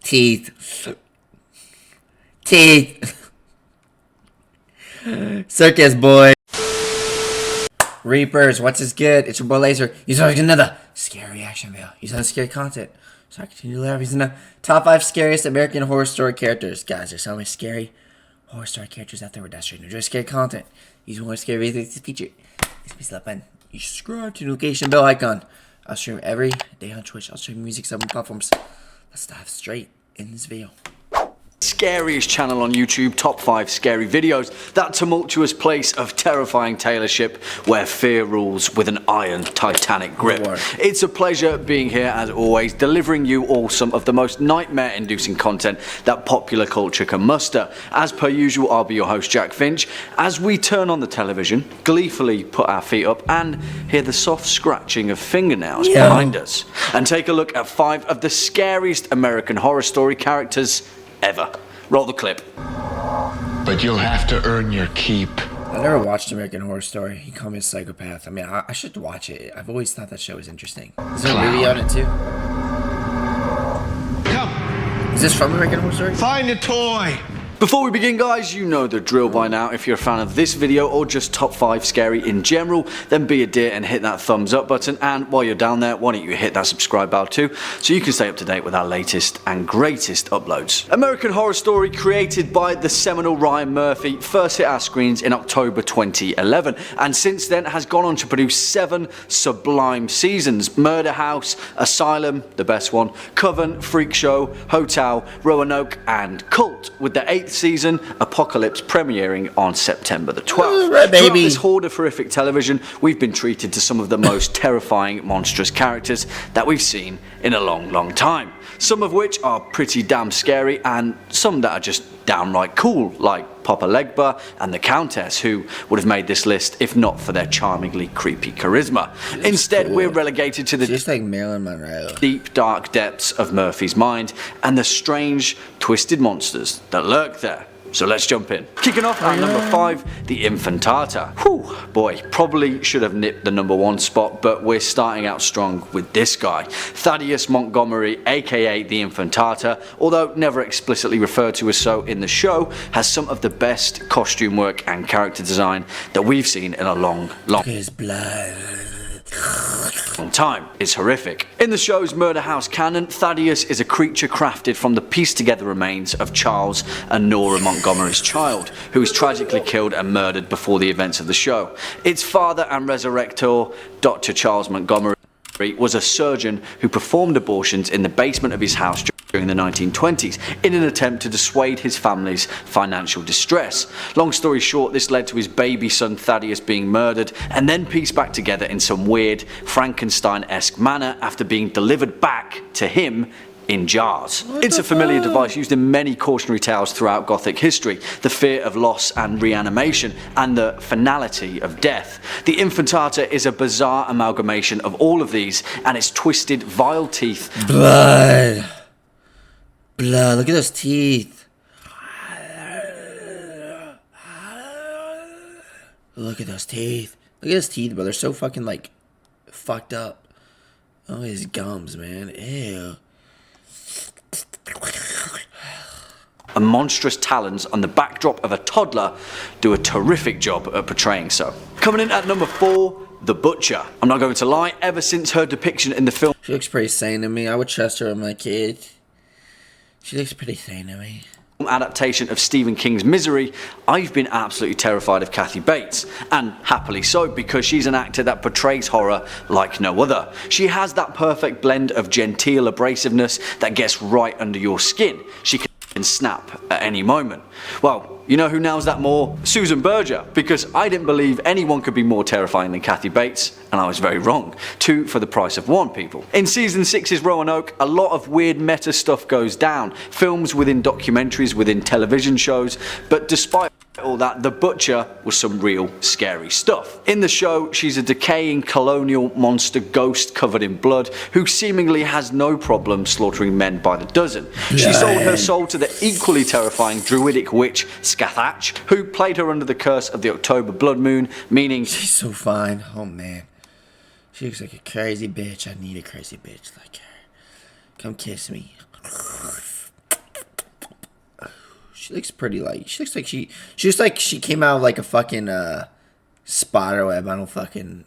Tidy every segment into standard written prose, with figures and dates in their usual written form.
Teeth. Teeth. Circus boy. Reapers, what's his good? It's your boy Laser. He's always another scary action video. He's on scary content. So I continue to laugh. He's in the top 5 scariest American Horror Story characters. Guys, there's so many scary horror story characters out there with that straight enjoy scary content. He's more scary videos to feature. Please like button. You subscribe to the notification bell icon. I'll stream every day on Twitch. I'll stream music on platforms. Let's dive straight in this video. Scariest channel on YouTube, top 5 scary videos, that tumultuous place of terrifying tailorship where fear rules with an iron titanic grip. It's a pleasure being here as always, delivering you all some of the most nightmare-inducing content that popular culture can muster. As per usual, I'll be your host Jack Finch. As we turn on the television, gleefully put our feet up and hear the soft scratching of fingernails behind us, and take a look at 5 of the scariest American Horror Story characters ever. Roll the clip. But you'll have to earn your keep. I never watched American Horror Story. He called me a psychopath. I mean, I should watch it. I've always thought that show was interesting. Is there a movie on it too? Come. Is this from American Horror Story? Find a toy. Before we begin, guys, you know the drill by now. If you're a fan of this video or just top 5 scary in general, then be a dear and hit that thumbs up button. And while you're down there, why don't you hit that subscribe bell too, so you can stay up to date with our latest and greatest uploads. American Horror Story, created by the seminal Ryan Murphy, first hit our screens in October 2011, and since then has gone on to produce 7 sublime seasons: Murder House, Asylum, the best one, Coven, Freak Show, Hotel, Roanoke, and Cult, with the 8th season, Apocalypse, premiering on September the 12th. Right, baby. Throughout this horde of horrific television, we've been treated to some of the most terrifying, monstrous characters that we've seen in a long, long time. Some of which are pretty damn scary, and some that are just downright cool, like Papa Legba and the Countess, who would have made this list if not for their charmingly creepy charisma. Instead, we're relegated to the just like Marilyn Monroe. Deep, dark depths of Murphy's mind and the strange, twisted monsters that lurk there. So let's jump in. Kicking off at number 5, the Infantata. Whew, boy, probably should have nipped the number 1 spot, but we're starting out strong with this guy. Thaddeus Montgomery, aka the Infantata, although never explicitly referred to as so in the show, has some of the best costume work and character design that we've seen in a long His blood. time. It's horrific. In the show's Murder House canon, Thaddeus is a creature crafted from the pieced together remains of Charles and Nora Montgomery's child, who is tragically killed and murdered before the events of the show. Its father and resurrector, Dr. Charles Montgomery, was a surgeon who performed abortions in the basement of his house during the 1920s in an attempt to dissuade his family's financial distress. Long story short, this led to his baby son Thaddeus being murdered and then pieced back together in some weird Frankenstein-esque manner after being delivered back to him in jars. It's a familiar device used in many cautionary tales throughout Gothic history: the fear of loss and reanimation, and the finality of death. The Infantata is a bizarre amalgamation of all of these, and its twisted, vile teeth. Blood. Blood. Look at those teeth. Look at those teeth. Look at his teeth, bro. They're so fucking, like, fucked up. Oh, his gums, man. Ew. And monstrous talons on the backdrop of a toddler do a terrific job at portraying so. Coming in at number 4, the Butcher. I'm not going to lie, ever since her depiction in the film She looks pretty sane to me. I would trust her with my kid. She looks pretty sane to me. adaptation of Stephen King's Misery, I've been absolutely terrified of Kathy Bates, and happily so, because she's an actor that portrays horror like no other. She has that perfect blend of genteel abrasiveness that gets right under your skin. She can snap at any moment. Well, you know who nails that more? Susan Berger, because I didn't believe anyone could be more terrifying than Kathy Bates, and I was very wrong. 2 for the price of 1, people. In season 6's Roanoke, a lot of weird meta stuff goes down. Films within documentaries, within television shows, but despite all that, the Butcher was some real scary stuff. In the show, she's a decaying colonial monster ghost covered in blood who seemingly has no problem slaughtering men by the dozen. She sold her soul to the equally terrifying druidic witch Scathatch, who played her under the curse of the October blood moon, meaning she's so fine. Oh man, she looks like a crazy bitch. I need a crazy bitch like her. Come kiss me. She looks pretty like she looks like she came out of like a fucking spider web. I don't fucking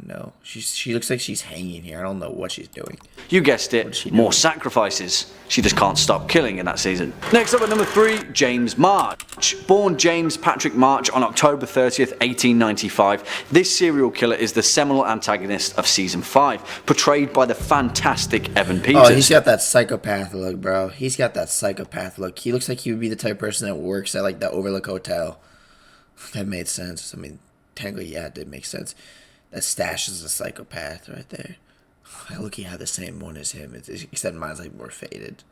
know. She looks like she's hanging here. I don't know what she's doing. You guessed it, more sacrifices. She just can't stop killing in that season. Next up at number 3, James March. Born James Patrick March on October 30th, 1895, this serial killer is the seminal antagonist of season 5, portrayed by the fantastic Evan Peters. Oh, he's got that psychopath look, bro. He's got that psychopath look. He looks like he would be the type of person that works at like the Overlook Hotel. That made sense. I mean, technically, yeah, it did make sense. That Stash is a psychopath right there. I look, you have the same one as him, except mine's like more faded.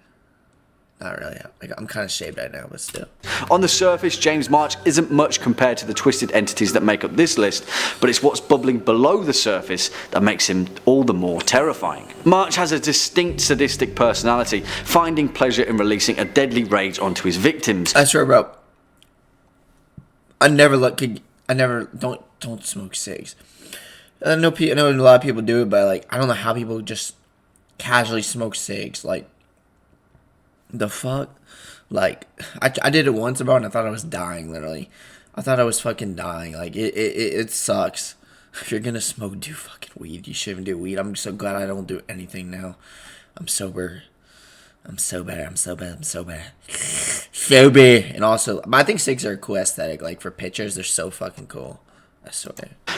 Not really. Like, I'm kind of shaved right now, but still. On the surface, James March isn't much compared to the twisted entities that make up this list, but it's what's bubbling below the surface that makes him all the more terrifying. March has a distinct sadistic personality, finding pleasure in releasing a deadly rage onto his victims. I swear, bro. Don't smoke cigs. I know a lot of people do it, but like I don't know how people just casually smoke cigs. Like the fuck? Like I did it once, bro, and I thought I was dying. Literally, I thought I was fucking dying. Like it sucks. If you're gonna smoke, do fucking weed. You shouldn't do weed. I'm so glad I don't do anything now. I'm sober. I'm so bad. So bad. And also, I think cigs are a cool aesthetic. Like for pictures, they're so fucking cool. I swear.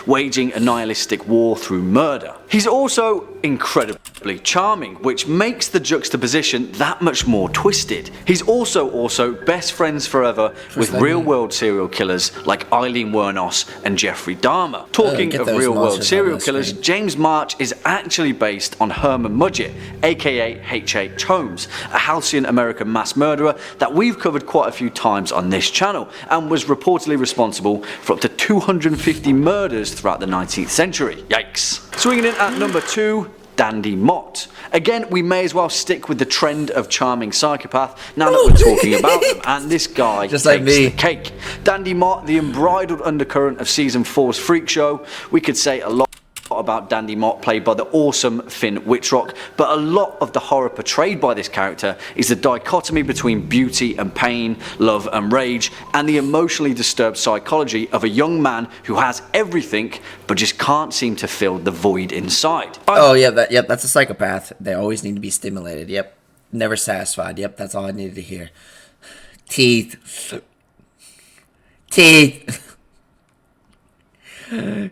Waging a nihilistic war through murder. He's also incredibly charming, which makes the juxtaposition that much more twisted. He's also best friends forever with real-world serial killers like Eileen Wuornos and Jeffrey Dahmer. Talking of real-world serial killers, James March is actually based on Herman Mudgett, aka H.H. Holmes, a halcyon American mass murderer that we've covered quite a few times on this channel, and was reportedly responsible for up to 250 murders throughout the 19th century. Yikes. Swinging in at number 2, Dandy Mott. Again, we may as well stick with the trend of charming psychopath now that we're talking about them, and this guy just takes like me. the cake. Dandy Mott, the unbridled undercurrent of season 4's freak show. We could say a lot about Dandy Mott, played by the awesome Finn Wittrock, but a lot of the horror portrayed by this character is the dichotomy between beauty and pain, love and rage, and the emotionally disturbed psychology of a young man who has everything but just can't seem to fill the void inside. Oh yeah, that's a psychopath. They always need to be stimulated. Yep, never satisfied. Yep, that's all I needed to hear. Teeth.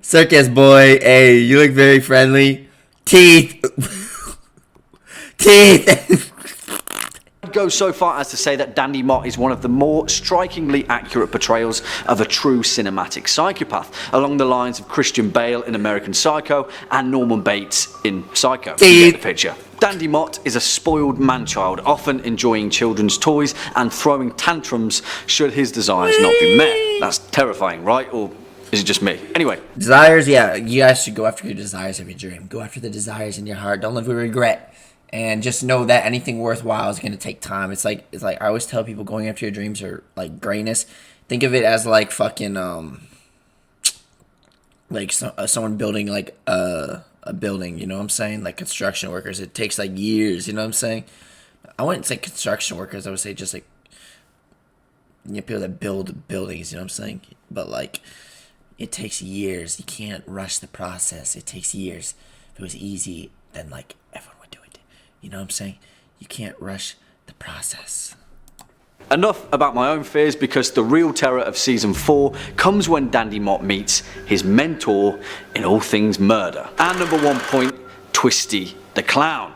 Circus boy, hey, you look very friendly. Teeth. I'd go so far as to say that Dandy Mott is one of the more strikingly accurate portrayals of a true cinematic psychopath, along the lines of Christian Bale in American Psycho and Norman Bates in Psycho. You get the picture. Dandy Mott is a spoiled man-child, often enjoying children's toys and throwing tantrums should his desires not be met. That's terrifying, right? Or is it just me? Anyway. Desires, yeah. You guys should go after your desires of your dream. Go after the desires in your heart. Don't live with regret. And just know that anything worthwhile is going to take time. It's like I always tell people, going after your dreams or like greatness. Think of it as like fucking like someone building like a building. You know what I'm saying? Like construction workers. It takes like years. You know what I'm saying? I wouldn't say construction workers. I would say just like people that build buildings. You know what I'm saying? But like, it takes years. You can't rush the process. It takes years. If it was easy, then like everyone would do it. You know what I'm saying? You can't rush the process. Enough about my own fears, because the real terror of season 4 comes when Dandy Mott meets his mentor in all things murder. And number 1 point, Twisty the Clown.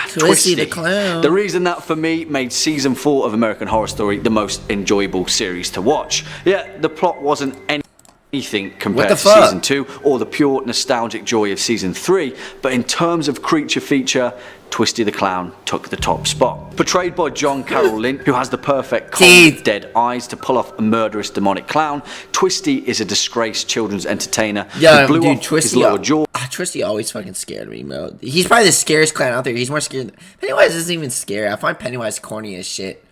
Twisty the Clown. The reason that for me made season 4 of American Horror Story the most enjoyable series to watch. Yeah, the plot wasn't anything compared to season 2 or the pure nostalgic joy of season 3, but in terms of creature feature, Twisty the Clown took the top spot. Portrayed by John Carroll Lynch, who has the perfect cold, dead eyes to pull off a murderous demonic clown, Twisty is a disgraced children's entertainer who blew off his lower jaw. Twisty always fucking scared me, bro. He's probably the scariest clown out there. He's more scary than Pennywise. Isn't even scary. I find Pennywise corny as shit.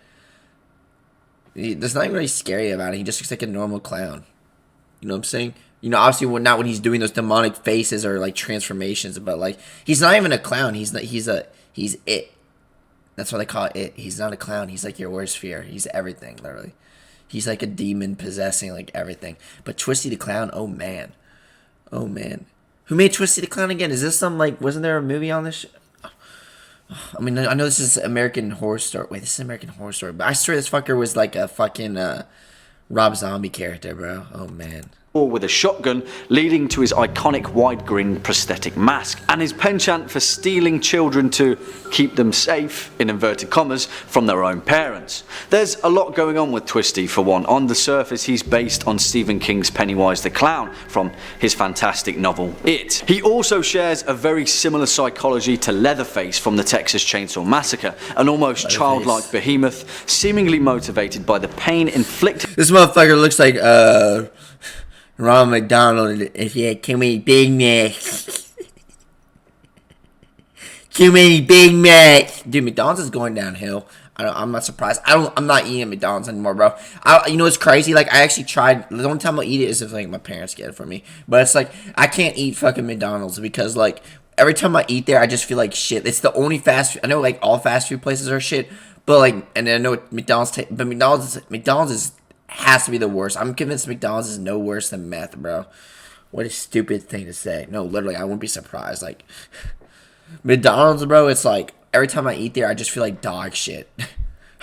There's nothing really scary about it. He just looks like a normal clown. You know what I'm saying? You know, obviously not when he's doing those demonic faces or like transformations, but like he's not even a clown. He's it. That's why they call it. He's not a clown. He's like your worst fear. He's everything, literally. He's like a demon possessing like everything. But Twisty the Clown, oh man. Oh man. Who made Twisty the Clown again? Is this some like, wasn't there a movie on this shit? I mean, I know this is American Horror Story. Wait, this is American Horror Story. But I swear this fucker was like a fucking Rob Zombie character, bro. Oh man. With a shotgun, leading to his iconic wide grin prosthetic mask, and his penchant for stealing children to keep them safe, in inverted commas, from their own parents. There's a lot going on with Twisty. For one, on the surface he's based on Stephen King's Pennywise the Clown from his fantastic novel It. He also shares a very similar psychology to Leatherface from the Texas Chainsaw Massacre, an almost childlike behemoth, seemingly motivated by the pain inflicted. This motherfucker looks like Ronald McDonald if he had too many Big Macs. Too many Big Macs. Dude, McDonald's is going downhill. I'm not surprised. I'm not eating at McDonald's anymore, bro. You know what's crazy? Like, I actually tried. The only time I'll eat it is if, like, my parents get it for me. But it's like, I can't eat fucking McDonald's because, like, every time I eat there, I just feel like shit. It's the only fast food. I know, like, all fast food places are shit. But, like, and I know McDonald's, but McDonald's is has to be the worst. I'm convinced McDonald's is no worse than meth, bro. What a stupid thing to say. No, literally, I wouldn't be surprised. Like, McDonald's, bro, it's like, every time I eat there, I just feel like dog shit.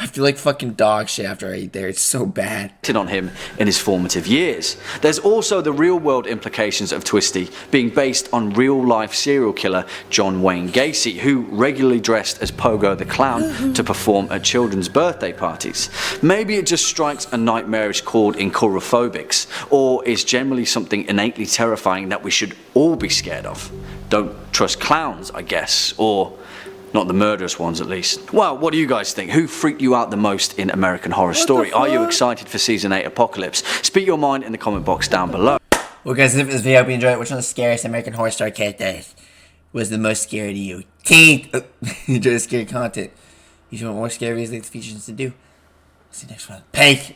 I feel like fucking dog shit after I eat there. It's so bad. On him in his formative years. There's also the real world implications of Twisty being based on real life serial killer John Wayne Gacy, who regularly dressed as Pogo the Clown to perform at children's birthday parties. Maybe it just strikes a nightmarish chord in coulrophobics, or is generally something innately terrifying that we should all be scared of. Don't trust clowns, I guess, or not the murderous ones, at least. Well, what do you guys think? Who freaked you out the most in American Horror Story? Are you excited for Season 8 Apocalypse? Speak your mind in the comment box down below. Well, guys, if this video, hope you enjoyed it. Which one of the scariest American Horror Story characters was the most scary to you? You enjoy scary content. You want more scary videos like the features to do? See you next one. Peace.